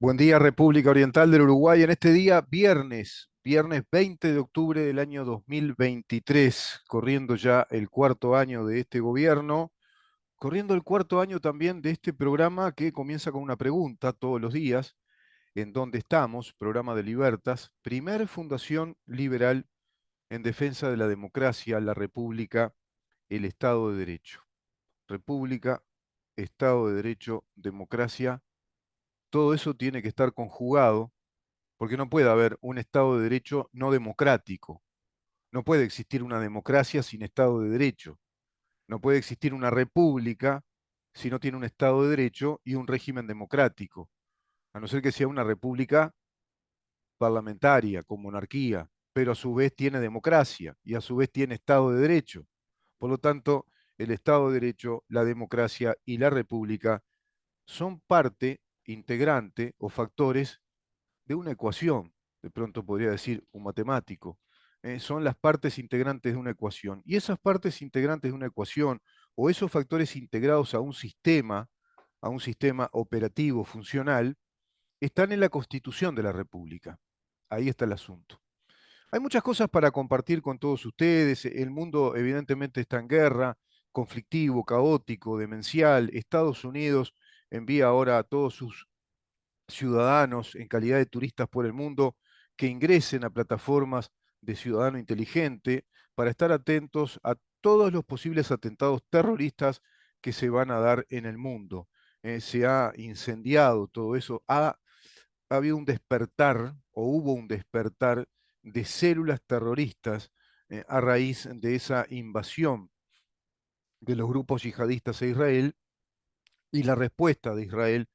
Buen día, República Oriental del Uruguay. En este día, viernes 20 de octubre del año 2023, corriendo ya el cuarto año de este gobierno, corriendo el cuarto año también de este programa que comienza con una pregunta todos los días. ¿En dónde estamos? Programa de Libertas, primer fundación liberal en defensa de la democracia, la República, el Estado de Derecho. República, Estado de Derecho, democracia, todo eso tiene que estar conjugado porque no puede haber un Estado de Derecho no democrático. No puede existir una democracia sin Estado de Derecho. No puede existir una república si no tiene un Estado de Derecho y un régimen democrático, a no ser que sea una república parlamentaria, con monarquía, pero a su vez tiene democracia y a su vez tiene Estado de Derecho. Por lo tanto, el Estado de Derecho, la democracia y la república son parte integrante o factores de una ecuación, de pronto podría decir un matemático. Son las partes integrantes de una ecuación. Y esas partes integrantes de una ecuación o esos factores integrados a un sistema operativo funcional, están en la Constitución de la República. Ahí está el asunto. Hay muchas cosas para compartir con todos ustedes. El mundo evidentemente está en guerra, conflictivo, caótico, demencial. Estados Unidos envía ahora a todos sus ciudadanos en calidad de turistas por el mundo que ingresen a plataformas de ciudadano inteligente para estar atentos a todos los posibles atentados terroristas que se van a dar en el mundo. Se ha incendiado todo eso, ha habido un despertar o hubo un despertar de células terroristas a raíz de esa invasión de los grupos yihadistas a Israel y la respuesta de Israel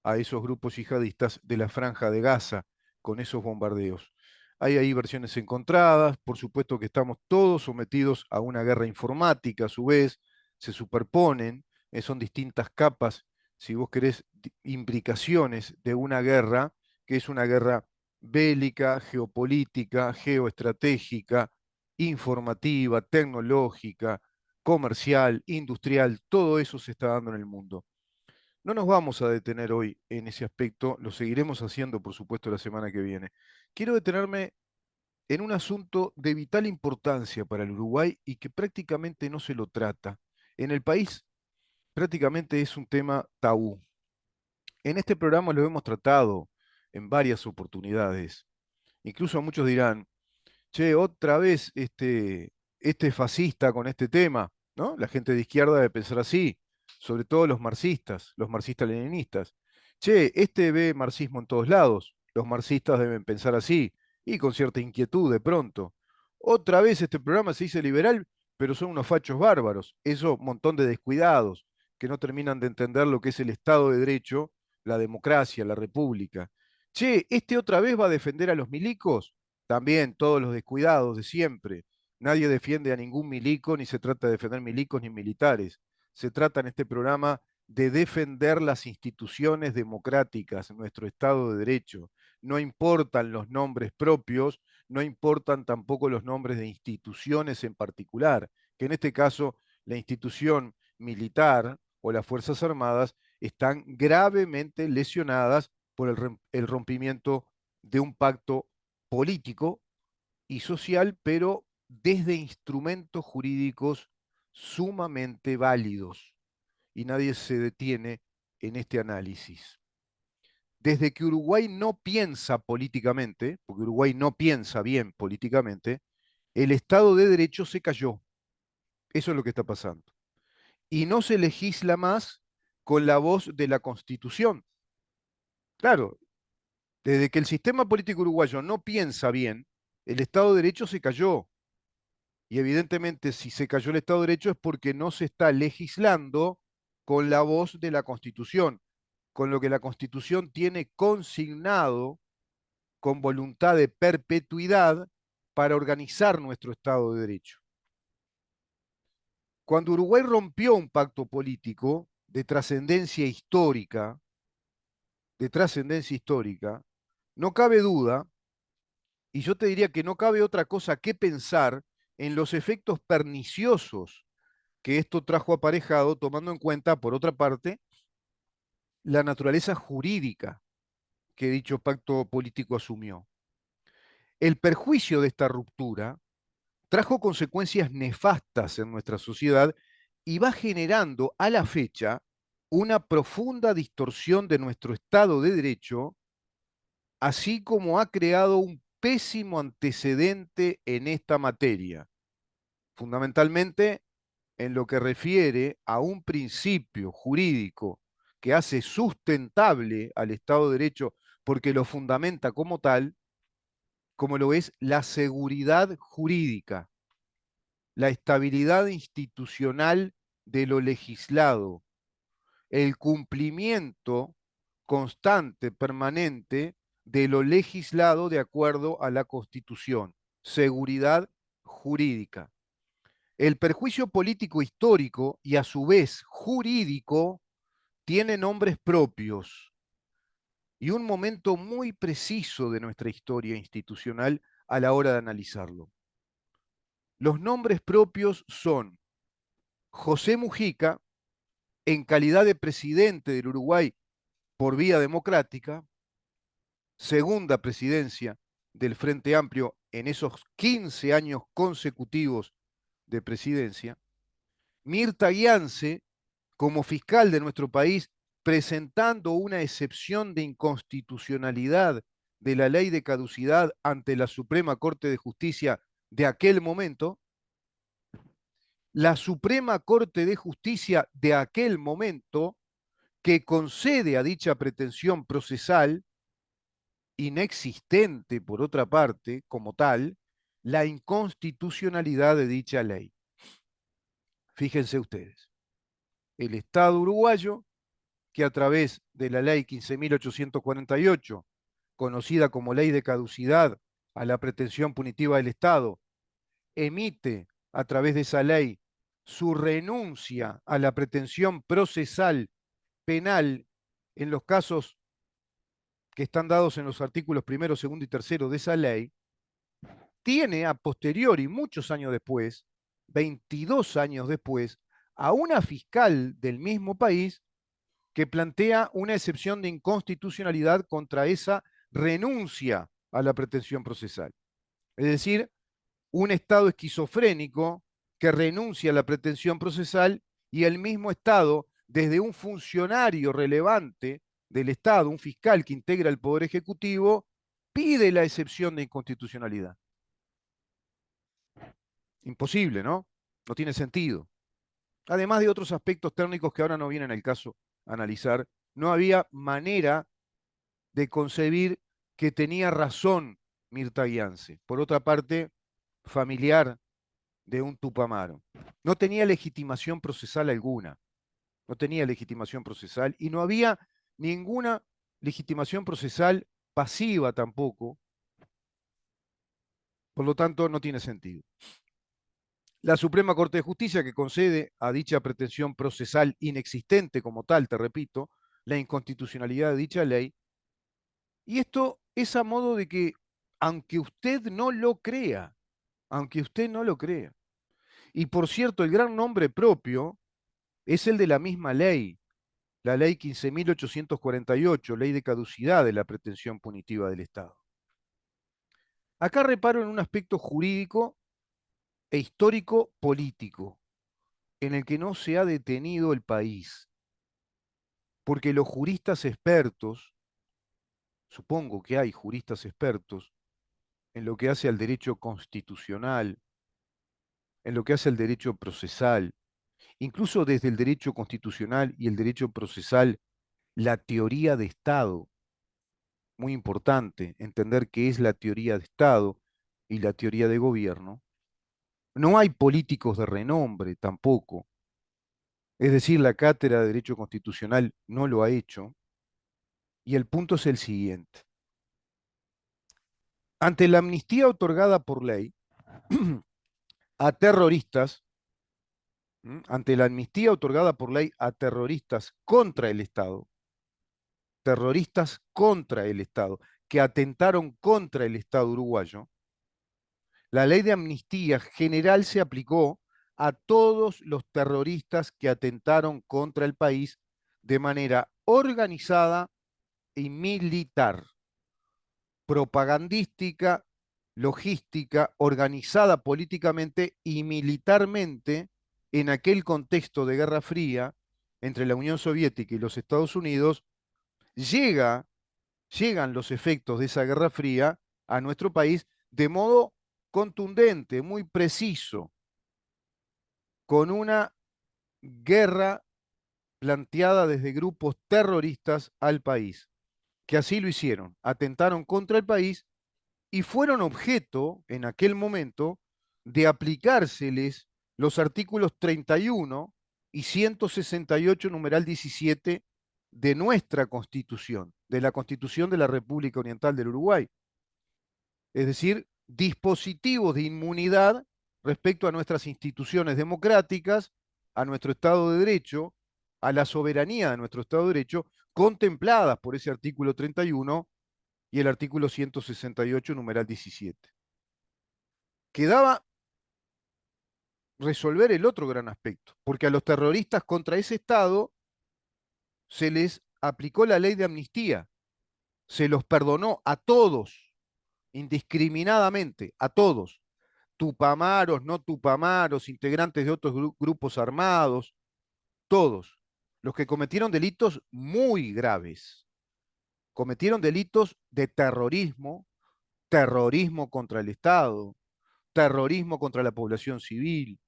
a esos grupos yihadistas de la Franja de Gaza con esos bombardeos. Hay ahí versiones encontradas, por supuesto que estamos todos sometidos a una guerra informática, a su vez, se superponen, son distintas capas, si vos querés, imbricaciones de una guerra, que es una guerra bélica, geopolítica, geoestratégica, informativa, tecnológica, comercial, industrial, todo eso se está dando en el mundo. No nos vamos a detener hoy en ese aspecto, lo seguiremos haciendo, por supuesto, la semana que viene. Quiero detenerme en un asunto de vital importancia para el Uruguay y que prácticamente no se lo trata. En el país prácticamente es un tema tabú. En este programa lo hemos tratado en varias oportunidades. Incluso muchos dirán, che, otra vez este fascista con este tema, ¿no? La gente de izquierda debe pensar así, sobre todo los marxistas leninistas. Che, este ve marxismo en todos lados, los marxistas deben pensar así, y con cierta inquietud de pronto. Otra vez este programa se dice liberal, pero son unos fachos bárbaros, eso, montón de descuidados, que no terminan de entender lo que es el Estado de Derecho, la democracia, la república. Che, este otra vez va a defender a los milicos, también todos los descuidados de siempre. Nadie defiende a ningún milico, ni se trata de defender milicos ni militares. Se trata en este programa de defender las instituciones democráticas, nuestro Estado de Derecho. No importan los nombres propios, no importan tampoco los nombres de instituciones en particular, que en este caso la institución militar o las Fuerzas Armadas están gravemente lesionadas por el rompimiento de un pacto político y social, pero desde instrumentos jurídicos sumamente válidos. Y nadie se detiene en este análisis. Desde que Uruguay no piensa políticamente, porque Uruguay no piensa bien políticamente, el Estado de Derecho se cayó. Eso es lo que está pasando. Y no se legisla más con la voz de la Constitución. Claro, desde que el sistema político uruguayo no piensa bien, el Estado de Derecho se cayó. Y evidentemente, si se cayó el Estado de Derecho es porque no se está legislando con la voz de la Constitución, con lo que la Constitución tiene consignado con voluntad de perpetuidad para organizar nuestro Estado de Derecho. Cuando Uruguay rompió un pacto político de trascendencia histórica, no cabe duda, y yo te diría que no cabe otra cosa que pensar en los efectos perniciosos que esto trajo aparejado, tomando en cuenta, por otra parte, la naturaleza jurídica que dicho pacto político asumió. El perjuicio de esta ruptura trajo consecuencias nefastas en nuestra sociedad y va generando a la fecha una profunda distorsión de nuestro Estado de Derecho, así como ha creado un pésimo antecedente en esta materia, fundamentalmente en lo que refiere a un principio jurídico que hace sustentable al Estado de Derecho porque lo fundamenta como tal, como lo es la seguridad jurídica, la estabilidad institucional de lo legislado, el cumplimiento constante, permanente de lo legislado de acuerdo a la Constitución, seguridad jurídica. El perjuicio político histórico y a su vez jurídico tiene nombres propios y un momento muy preciso de nuestra historia institucional a la hora de analizarlo. Los nombres propios son José Mujica, en calidad de presidente del Uruguay por vía democrática, segunda presidencia del Frente Amplio en esos 15 años consecutivos de presidencia, Mirta Gianze, como fiscal de nuestro país, presentando una excepción de inconstitucionalidad de la ley de caducidad ante la Suprema Corte de Justicia de aquel momento, la Suprema Corte de Justicia de aquel momento que concede a dicha pretensión procesal, inexistente por otra parte, como tal, la inconstitucionalidad de dicha ley. Fíjense ustedes, el Estado uruguayo, que a través de la ley 15.848, conocida como ley de caducidad a la pretensión punitiva del Estado, emite a través de esa ley su renuncia a la pretensión procesal penal en los casos que están dados en los artículos primero, segundo y tercero de esa ley, tiene a posteriori, muchos años después, 22 años después, a una fiscal del mismo país que plantea una excepción de inconstitucionalidad contra esa renuncia a la pretensión procesal. Es decir, un Estado esquizofrénico que renuncia a la pretensión procesal y el mismo Estado, desde un funcionario relevante del Estado, un fiscal que integra el Poder Ejecutivo, pide la excepción de inconstitucionalidad. Imposible, ¿no? No tiene sentido. Además de otros aspectos técnicos que ahora no vienen al caso analizar, no había manera de concebir que tenía razón Mirta Gianze. Por otra parte, familiar de un Tupamaro. No tenía legitimación procesal alguna. No tenía legitimación procesal y no había ninguna legitimación procesal pasiva tampoco. Por lo tanto, no tiene sentido. La Suprema Corte de Justicia, que concede a dicha pretensión procesal inexistente como tal, te repito, la inconstitucionalidad de dicha ley, y esto es a modo de que, aunque usted no lo crea, aunque usted no lo crea, y por cierto, el gran nombre propio es el de la misma ley, la ley 15.848, ley de caducidad de la pretensión punitiva del Estado. Acá reparo en un aspecto jurídico e histórico político, en el que no se ha detenido el país, porque los juristas expertos, supongo que hay juristas expertos, en lo que hace al derecho constitucional, en lo que hace al derecho procesal, incluso desde el derecho constitucional y el derecho procesal, la teoría de Estado, muy importante entender qué es la teoría de Estado y la teoría de gobierno. No hay políticos de renombre tampoco. Es decir, la cátedra de Derecho Constitucional no lo ha hecho. Y el punto es el siguiente. Ante la amnistía otorgada por ley a terroristas, ante la amnistía otorgada por ley a terroristas contra el Estado, terroristas contra el Estado, que atentaron contra el Estado uruguayo, la ley de amnistía general se aplicó a todos los terroristas que atentaron contra el país de manera organizada y militar. propagandística, logística, organizada políticamente y militarmente en aquel contexto de Guerra Fría entre la Unión Soviética y los Estados Unidos, llega, llegan los efectos de esa Guerra Fría a nuestro país de modo contundente, muy preciso, con una guerra planteada desde grupos terroristas al país, que así lo hicieron, atentaron contra el país y fueron objeto en aquel momento de aplicárseles los artículos 31 y 168, numeral 17 de nuestra Constitución, de la Constitución de la República Oriental del Uruguay. Es decir, dispositivos de inmunidad respecto a nuestras instituciones democráticas, a nuestro Estado de Derecho, a la soberanía de nuestro Estado de Derecho, contempladas por ese artículo 31 y el artículo 168, numeral 17. Quedaba resolver el otro gran aspecto, porque a los terroristas contra ese Estado se les aplicó la ley de amnistía, se los perdonó a todos, indiscriminadamente, a todos, tupamaros, no tupamaros, integrantes de otros grupos armados, todos, los que cometieron delitos muy graves, cometieron delitos de terrorismo, terrorismo contra el Estado, terrorismo contra la población civil,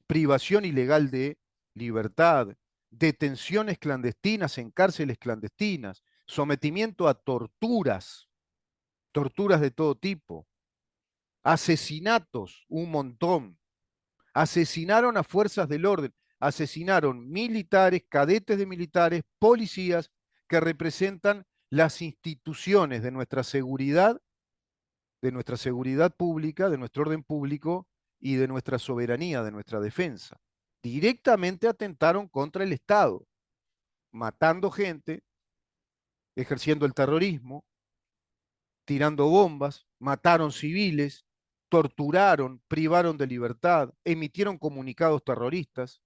privación ilegal de libertad, detenciones clandestinas en cárceles clandestinas, sometimiento a torturas, torturas de todo tipo, asesinatos, un montón. Asesinaron a fuerzas del orden, asesinaron militares, cadetes de militares, policías que representan las instituciones de nuestra seguridad pública, de nuestro orden público y de nuestra soberanía, de nuestra defensa. Directamente atentaron contra el Estado, matando gente, ejerciendo el terrorismo, tirando bombas, mataron civiles, torturaron, privaron de libertad, emitieron comunicados terroristas.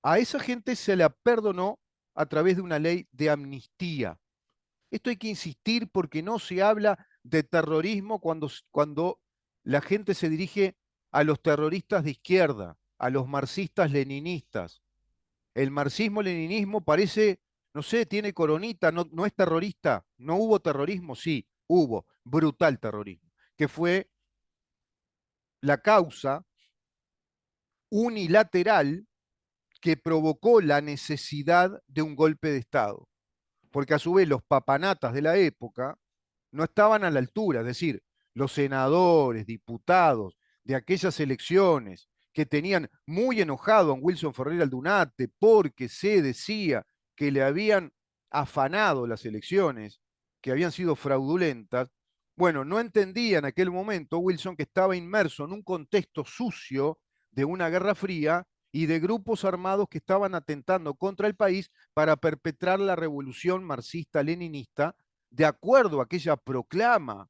A esa gente se la perdonó a través de una ley de amnistía. Esto hay que insistir porque no se habla de terrorismo cuando la gente se dirige a los terroristas de izquierda, a los marxistas-leninistas. El marxismo-leninismo parece, no sé, tiene coronita, no, no es terrorista. ¿No hubo terrorismo? Sí, hubo, brutal terrorismo, que fue la causa unilateral que provocó la necesidad de un golpe de Estado. Porque a su vez los papanatas de la época no estaban a la altura, es decir, los senadores, diputados de aquellas elecciones que tenían muy enojado a Wilson Ferrer Aldunate porque se decía que le habían afanado las elecciones, que habían sido fraudulentas, bueno, no entendía en aquel momento Wilson que estaba inmerso en un contexto sucio de una guerra fría y de grupos armados que estaban atentando contra el país para perpetrar la revolución marxista-leninista de acuerdo a aquella proclama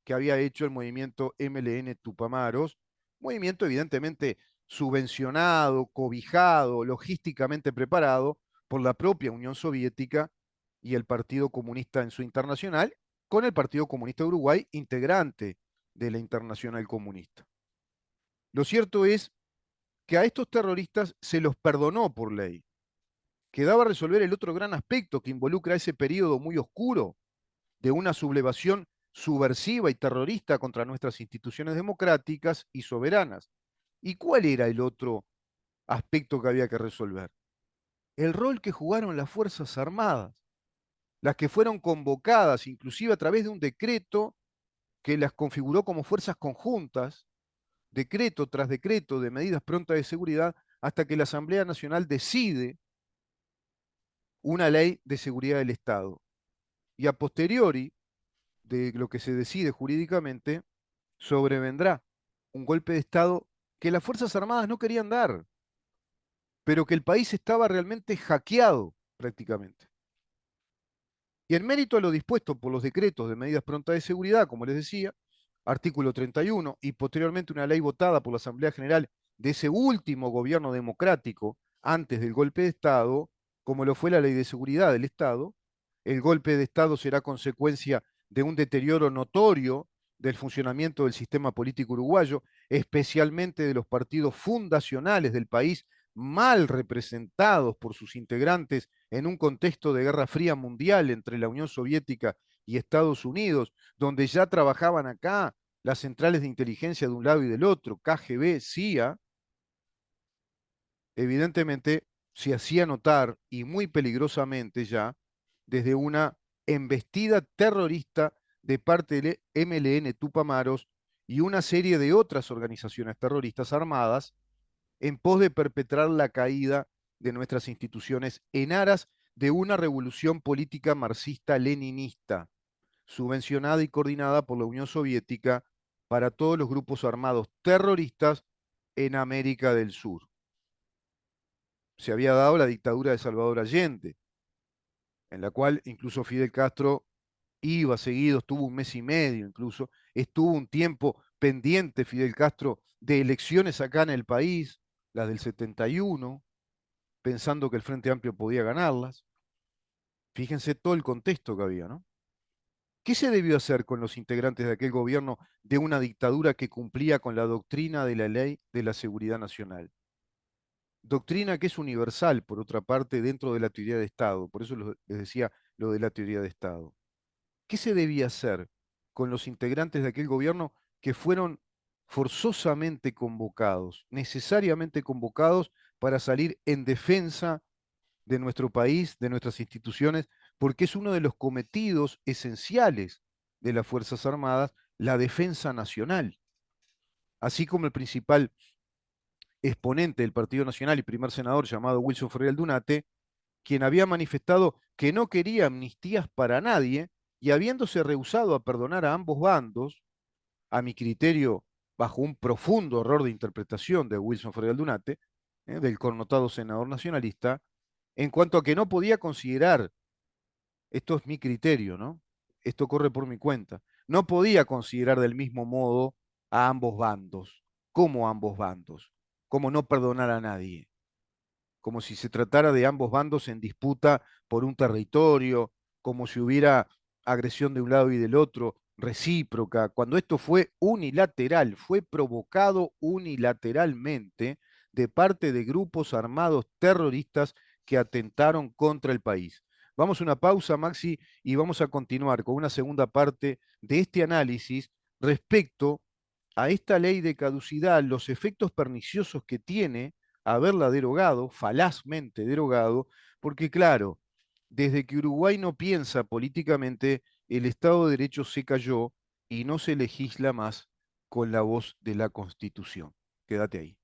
que había hecho el movimiento MLN Tupamaros, movimiento evidentemente subvencionado, cobijado, logísticamente preparado por la propia Unión Soviética y el Partido Comunista en su internacional, con el Partido Comunista de Uruguay, integrante de la Internacional Comunista. Lo cierto es que a estos terroristas se los perdonó por ley. Quedaba resolver el otro gran aspecto que involucra ese periodo muy oscuro de una sublevación subversiva y terrorista contra nuestras instituciones democráticas y soberanas. ¿Y cuál era el otro aspecto que había que resolver? El rol que jugaron las Fuerzas Armadas, las que fueron convocadas inclusive a través de un decreto que las configuró como fuerzas conjuntas, decreto tras decreto de medidas prontas de seguridad, hasta que la Asamblea Nacional decide una ley de seguridad del Estado. Y a posteriori de lo que se decide jurídicamente, sobrevendrá un golpe de Estado que las Fuerzas Armadas no querían dar, pero que el país estaba realmente hackeado prácticamente. Y en mérito a lo dispuesto por los decretos de medidas prontas de seguridad, como les decía, artículo 31, y posteriormente una ley votada por la Asamblea General de ese último gobierno democrático antes del golpe de Estado, como lo fue la Ley de Seguridad del Estado, el golpe de Estado será consecuencia de un deterioro notorio del funcionamiento del sistema político uruguayo, especialmente de los partidos fundacionales del país, mal representados por sus integrantes en un contexto de guerra fría mundial entre la Unión Soviética y Estados Unidos, donde ya trabajaban acá las centrales de inteligencia de un lado y del otro, KGB, CIA, evidentemente se hacía notar, y muy peligrosamente ya, desde una embestida terrorista de parte del MLN Tupamaros y una serie de otras organizaciones terroristas armadas en pos de perpetrar la caída de nuestras instituciones en aras de una revolución política marxista-leninista, subvencionada y coordinada por la Unión Soviética para todos los grupos armados terroristas en América del Sur. Se había dado la dictadura de Salvador Allende, en la cual incluso Fidel Castro iba seguido, estuvo un mes y medio incluso, estuvo un tiempo pendiente Fidel Castro de elecciones acá en el país, las del 71, pensando que el Frente Amplio podía ganarlas. Fíjense todo el contexto que había, ¿no? ¿Qué se debió hacer con los integrantes de aquel gobierno de una dictadura que cumplía con la doctrina de la ley de la seguridad nacional? Doctrina que es universal, por otra parte, dentro de la teoría de Estado. Por eso les decía lo de la teoría de Estado. ¿Qué se debía hacer con los integrantes de aquel gobierno que fueron forzosamente convocados, necesariamente convocados para salir en defensa de nuestro país, de nuestras instituciones, porque es uno de los cometidos esenciales de las Fuerzas Armadas, la defensa nacional? Así como el principal exponente del Partido Nacional y primer senador llamado Wilson Ferrer Aldunate, quien había manifestado que no quería amnistías para nadie y habiéndose rehusado a perdonar a ambos bandos, a mi criterio, bajo un profundo error de interpretación de Wilson Ferrer Aldunate, del connotado senador nacionalista, en cuanto a que no podía considerar, esto es mi criterio, ¿no? Esto corre por mi cuenta, no podía considerar del mismo modo a ambos bandos, como ambos bandos, como no perdonar a nadie, como si se tratara de ambos bandos en disputa por un territorio, como si hubiera agresión de un lado y del otro, recíproca, cuando esto fue unilateral, fue provocado unilateralmente de parte de grupos armados terroristas que atentaron contra el país. Vamos a una pausa, Maxi, y vamos a continuar con una segunda parte de este análisis respecto a esta ley de caducidad, los efectos perniciosos que tiene haberla derogado, falazmente derogado, porque claro, desde que Uruguay no piensa políticamente, el Estado de Derecho se cayó y no se legisla más con la voz de la Constitución. Quédate ahí.